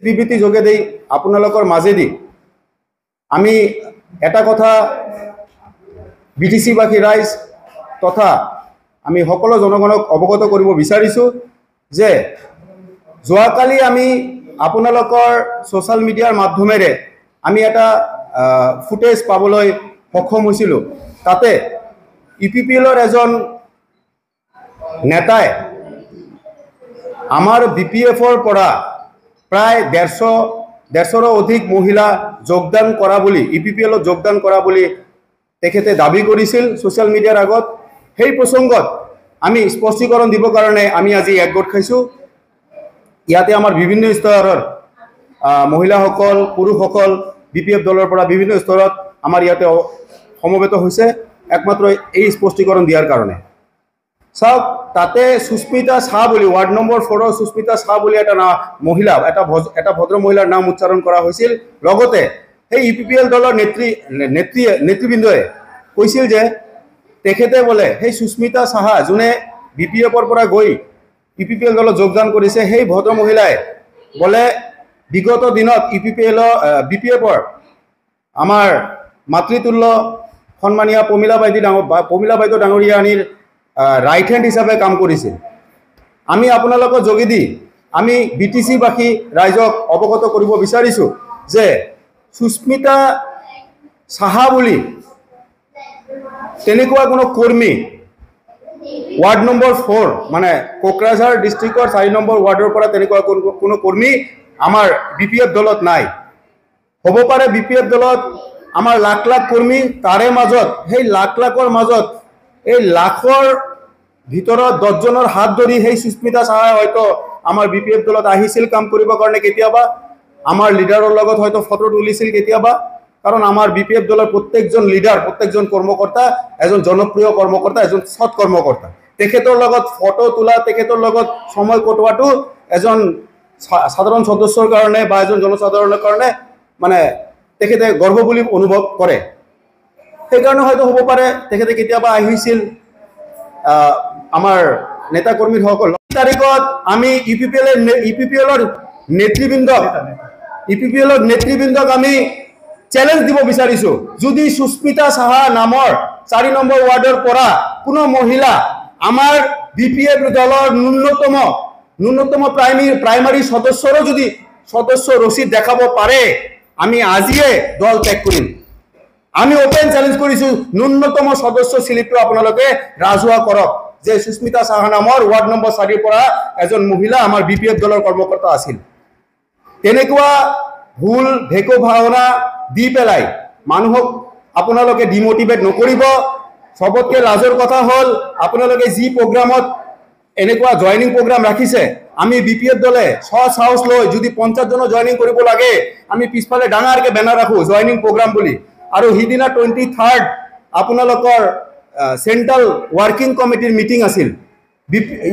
বিবৃতি যোগেদি আপোনালোকৰ মাজেদি আমি এটা কথা বিটিচিবাসী ৰাইজ তথা আমি সকলো জনগণক অৱগত কৰিব বিচাৰিছোঁ যে যোৱাকালি আমি আপোনালোকৰ ছ'চিয়েল মিডিয়াৰ মাধ্যমেৰে আমি এটা ফুটেজ পাবলৈ সক্ষম হৈছিলোঁ। তাতে ইউপিপিএলৰ এজন নেতাই আমাৰ বিপিএফৰ পৰা প্ৰায় 150ৰো অধিক মহিলা যোগদান কৰা বুলি ইউপিপিএলত যোগদান কৰা বুলি তেখেতে দাবী কৰিছিল ছ'চিয়েল মিডিয়াৰ আগত। সেই প্ৰসংগত আমি স্পষ্টীকৰণ দিবৰ কাৰণে আমি আজি একগোট খাইছোঁ। ইয়াতে আমাৰ বিভিন্ন স্তৰৰ মহিলাসকল পুৰুষসকল বিপিএফ দলৰ পৰা বিভিন্ন স্তৰত আমাৰ ইয়াতে সমবেত হৈছে একমাত্ৰ এই স্পষ্টীকৰণ দিয়াৰ কাৰণে। চাওক, তাতে সুস্মিতা শাহ বুলি ৱাৰ্ড নম্বৰ 4ৰ সুস্মিতা শাহ বুলি এটা মহিলা এটা ভদ্ৰ মহিলাৰ নাম উচ্চাৰণ কৰা হৈছিল। লগতে সেই ইউপিপিএল দলৰ নেতৃবৃন্দই কৈছিল যে তেখেতে বোলে সেই সুস্মিতা শাহ যোনে বিপিএফৰ পৰা গৈ ইউপিপিএল দলত যোগদান কৰিছে সেই ভদ্ৰ মহিলাই বোলে বিগত দিনত বিপিএফৰ আমাৰ মাতৃতুল্য সন্মানীয় প্ৰমীলা বাইদেউ ডাঙৰীয়ানীৰ ৰাইট হেণ্ড হিচাপে কাম কৰিছিল। আমি আপোনালোকৰ যোগেদি আমি বিটিচিবাসী ৰাইজক অৱগত কৰিব বিচাৰিছোঁ যে সুস্মিতা শাহ বুলি তেনেকুৱা কোনো কৰ্মী ৱাৰ্ড নম্বৰ 4 মানে কোকৰাঝাৰ ডিষ্ট্ৰিক্টৰ 4 নম্বৰ ৱাৰ্ডৰ পৰা তেনেকুৱা কোনো কৰ্মী আমাৰ বিপিএফ দলত নাই। হ'ব পাৰে বিপিএফ দলত আমাৰ লাখ লাখ কৰ্মী, তাৰে মাজত সেই লাখৰ মাজত এই লাখৰ ভিতৰত 10জনৰ হাত ধৰি সেই সুস্মিতা শাহে হয়তো আমাৰ বিপিএফ দলত আহিছিল কাম কৰিবৰ কাৰণে, কেতিয়াবা আমাৰ লিডাৰৰ লগত হয়তো ফটো তুলিছিল কেতিয়াবা। কাৰণ আমাৰ বিপিএফ দলৰ প্ৰত্যেকজন লিডাৰ প্ৰত্যেকজন কৰ্মকৰ্তা এজন জনপ্ৰিয় কৰ্মকৰ্তা, এজন সৎ কৰ্মকৰ্তা। তেখেতৰ লগত ফটো তোলা, তেখেতৰ লগত সময় কটোৱাটো এজন সাধাৰণ সদস্যৰ কাৰণে বা এজন জনসাধাৰণৰ কাৰণে মানে তেখেতে গৰ্ব বুলি অনুভৱ কৰে। সেইকাৰণে হয়তো হ'ব পাৰে তেখেতে কেতিয়াবা আহিছিল আমাৰ নেতা কৰ্মীসকল। তাৰিখত আমি ইউপিপিএলৰ নেতৃবৃন্দক আমি চ্যালেঞ্জ দিব বিচাৰিছোঁ, যদি সুস্মিতা শাহ নামৰ 4 নম্বৰ ৱাৰ্ডৰ পৰা কোনো মহিলা আমাৰ বিপিএফ দলৰ ন্যূনতম প্ৰাইমাৰী সদস্যৰো যদি সদস্য ৰচিদ দেখাব পাৰে, আমি আজিয়ে দল ত্যাগ কৰিম। আমি ওপেন চ্যালেঞ্জ কৰিছোঁ, ন্যূনতম সদস্য স্লিপটো আপোনালোকে ৰাজহুৱা কৰক যে সুস্মিতা শাহ নামৰ ৱাৰ্ড নম্বৰ 4ৰ পৰা এজন মহিলা আমাৰ বিপিএফ দলৰ কৰ্মকৰ্তা আছিল। তেনেকুৱা ভুল ভেকো ভাওনা দি পেলাই মানুহক আপোনালোকে ডিমোটিভেট নকৰিব। সবতকৈ লাজৰ কথা হ'ল আপোনালোকে যি প্ৰগ্ৰামত এনেকুৱা জয়নিং প্ৰগ্ৰাম ৰাখিছে, আমি বিপিএফ দলে সাহস লৈ যদি 50জনৰ জয়নিং কৰিব লাগে আমি পিছফালে ডাঙৰকৈ বেনাৰ ৰাখোঁ জয়নিং প্ৰগ্ৰাম বুলি। আৰু সিদিনা 23rd আপোনালোকৰ চেণ্ট্ৰেল ৱৰ্কিং কমিটিৰ মিটিং আছিল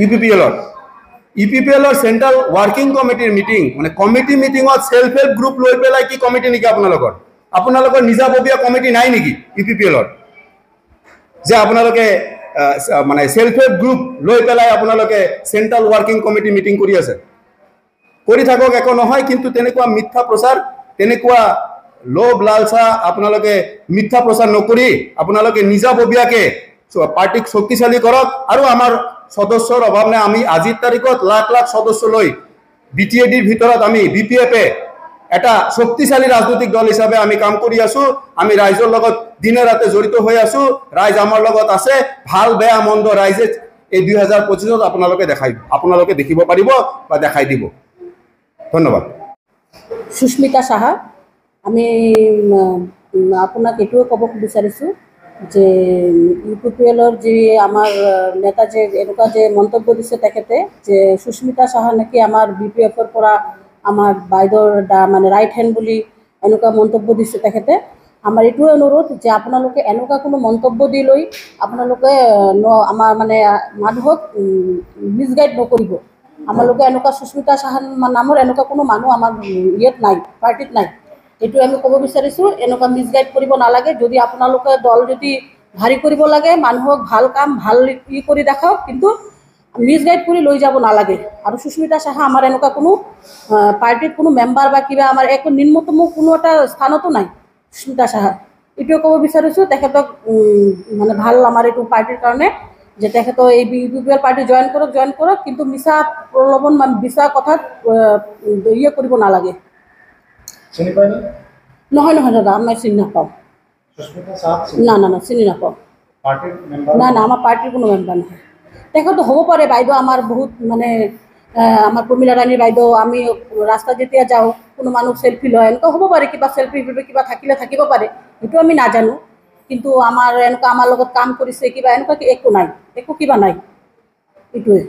ইউপিপিএলৰ চেণ্ট্ৰেল ৱৰ্কিং কমিটিৰ মিটিং, মানে কমিটি মিটিঙত সেল্ফ হেল্প গ্ৰুপ লৈ পেলাই কি কমিটি নেকি আপোনালোকৰ নিজাববীয়া কমিটি নাই নেকি ইউপিপিএলৰ? যে আপোনালোকে মানে সেল্ফ হেল্প গ্ৰুপ লৈ পেলাই আপোনালোকে চেণ্ট্ৰেল ৱৰ্কিং কমিটি মিটিং কৰি আছে, কৰি থাকক, একো নহয়। কিন্তু তেনেকুৱা মিথ্যা প্ৰচাৰ, তেনেকুৱা লোভ লালসা আপোনালোকে মিথ্যা প্ৰচাৰ নকৰি আপোনালোকে নিজাববীয়াকৈ পাৰ্টিক শক্তিশালী কৰক। আৰু আমাৰ সদস্যৰ অভাৱ নাই, আমি আজিৰ তাৰিখত লাখ লাখ সদস্য লৈ বিটিএডিৰ ভিতৰত আমি বিপিএফে এটা শক্তিশালী ৰাজনৈতিক দল হিচাপে আমি কাম কৰি আছোঁ। আমি ৰাইজৰ লগত দিনে ৰাতে জড়িত হৈ আছোঁ, ৰাইজ আমাৰ লগত আছে। ভাল বেয়া মন্দ ৰাইজে এই 2025ত আপোনালোকে দেখিব পাৰিব বা দেখাই দিব। ধন্যবাদ। সুস্মিতা শাহ, আমি আপোনাক এইটোৱে ক'ব বিচাৰিছোঁ যে ইউপিপিএলৰ যি আমাৰ নেতা যে এনেকুৱা যে মন্তব্য দিছে তেখেতে যে সুস্মিতা শাহ নেকি আমাৰ বিপিএফৰ পৰা আমাৰ বাইদেউৰ মানে ৰাইট হেণ্ড বুলি এনেকুৱা মন্তব্য দিছে তেখেতে। আমাৰ এইটোৱে অনুৰোধ যে আপোনালোকে এনেকুৱা কোনো মন্তব্য দি লৈ আপোনালোকে আমাৰ মানে মানুহক মিছগাইড নকৰিব। আমালোকে এনেকুৱা সুস্মিতা শাহ নামৰ এনেকুৱা কোনো মানুহ আমাৰ ইয়াত নাই, পাৰ্টিত নাই। এইটো আমি ক'ব বিচাৰিছোঁ, এনেকুৱা মিছগাইড কৰিব নালাগে। যদি আপোনালোকে দল যদি ভাৰী কৰিব লাগে, মানুহক ভাল কাম ভাল কৰি দেখাওক, কিন্তু মিছগাইড কৰি লৈ যাব নালাগে। আৰু সুস্মিতা সাহা আমাৰ এনেকুৱা কোনো পাৰ্টিৰ কোনো মেম্বাৰ বা কিবা আমাৰ একো নিম্নতম কোনো এটা স্থানতো নাই সুস্মিতা সাহা। এইটোৱে ক'ব বিচাৰিছোঁ তেখেতক মানে ভাল আমাৰ এইটো পাৰ্টিৰ কাৰণে যে তেখেতৰ এই UPPL পাৰ্টি জইন কৰক, কিন্তু মিছা প্ৰলোভন মিছা কথাত ইয়ে কৰিব নালাগে। চিনি পায় না? নহয় দাদা, আমি চিনি নাপাওঁ। সুস্মিতা সাহা না চিনি নাপাওঁ। পার্টির মেম্বার না আমাৰ পাৰ্টিৰ কোনো মেম্বাৰ নহয়। তেখেতটো হ'ব পাৰে বাইদেউ আমাৰ বহুত মানে আমাৰ প্ৰমীলা ৰাণীৰ বাইদেউ, আমি ৰাস্তাত যেতিয়া যাওঁ কোনো মানুহ চেল্ফি লয়, এনেকুৱা হ'ব পাৰে, কিবা চেল্ফি কিবা থাকিব পাৰে, সেইটো আমি নাজানো। কিন্তু আমাৰ এনেকুৱা আমাৰ লগত কাম কৰিছে কিবা এনেকুৱা একো নাই, একো কিবা নাই, এইটোৱে।